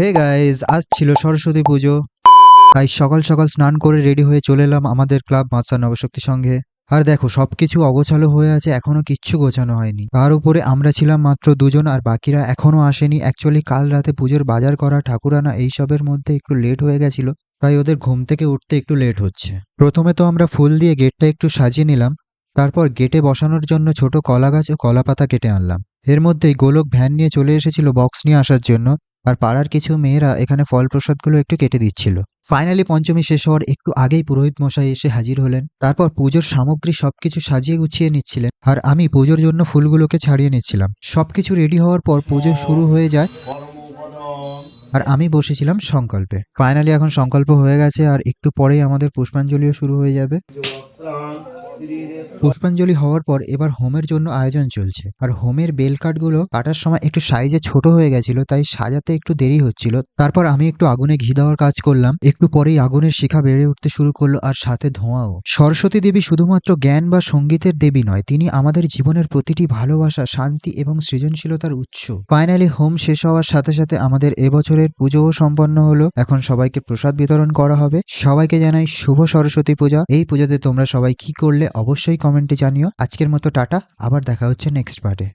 Hey guys, আজ ছিল সরস্বতী পুজো। তাই সকাল সকাল স্নান করে রেডি হয়ে চলে এলাম আমাদের ক্লাব মাতসা নবশক্তি সংঘে। আর দেখো, সবকিছু অগোছালো হয়ে আছে, এখনো কিচ্ছু গোছানো হয়নি। তার উপরে আমরা ছিলাম মাত্র দুজন, আর বাকিরা এখনো আসেনি। অ্যাকচুয়ালি কাল রাতে পুজোর বাজার করা, ঠাকুর আনা, এইসবের মধ্যে একটু লেট হয়ে গেছিল, তাই ওদের ঘুম থেকে উঠতে একটু লেট হচ্ছে। প্রথমে তো আমরা ফুল দিয়ে গেটটা একটু সাজিয়ে নিলাম। তারপর গেটে বসানোর জন্য ছোট কলা গাছ ও কলা পাতা কেটে আনলাম। এর মধ্যেই গোলক ভ্যান নিয়ে চলে এসেছিল বক্স নিয়ে আসার জন্য, আর পাড়ার কিছু মেয়েরা এখানে ফল প্রসাদগুলো একটু কেটে দিচ্ছিল। ফাইনালি পঞ্চমী শেষ হওয়ার একটু আগেই পুরোহিত মশাই এসে হাজির হলেন। তারপর পুজোর সামগ্রী সবকিছু সাজিয়ে গুছিয়ে নিচ্ছিলেন, আর আমি পুজোর জন্য ফুলগুলোকে ছাড়িয়ে নিচ্ছিলাম। সবকিছু রেডি হওয়ার পর পুজো শুরু হয়ে যায়, আর আমি বসেছিলাম সংকল্পে। ফাইনালি এখন সংকল্প হয়ে গেছে, আর একটু পরেই আমাদের পুষ্পাঞ্জলিও শুরু হয়ে যাবে। পুষ্পাঞ্জলি হওয়ার পর এবার হোমের জন্য আয়োজন চলছে, আর হোমের বেল কাঠগুলো কাটার সময় একটু সাইজে ছোট হয়ে গেছিল, তাই সাজাতে একটু দেরি হচ্ছিল। তারপর আমি একটু আগুনে ঘি দেওয়ার কাজ করলাম। একটু পরেই আগুনের শিখা বেড়ে উঠতে শুরু করলো, আর সাথে ধোঁয়াও। সরস্বতী দেবী শুধুমাত্র জ্ঞান বা সঙ্গীতের দেবী নয়, তিনি আমাদের জীবনের প্রতিটি ভালোবাসা, শান্তি এবং সৃজনশীলতার উৎস। ফাইনালি হোম শেষ হওয়ার সাথে সাথে আমাদের এবছরের পুজোও সম্পন্ন হলো। এখন সবাইকে প্রসাদ বিতরণ করা হবে। সবাইকে জানাই শুভ সরস্বতী পূজা। এই পুজোতে তোমরা সবাই কি করলে অবশ্যই কমেন্টে জানিও। আজকের মতো টাটা, আবার দেখা হচ্ছে নেক্সট পার্টে।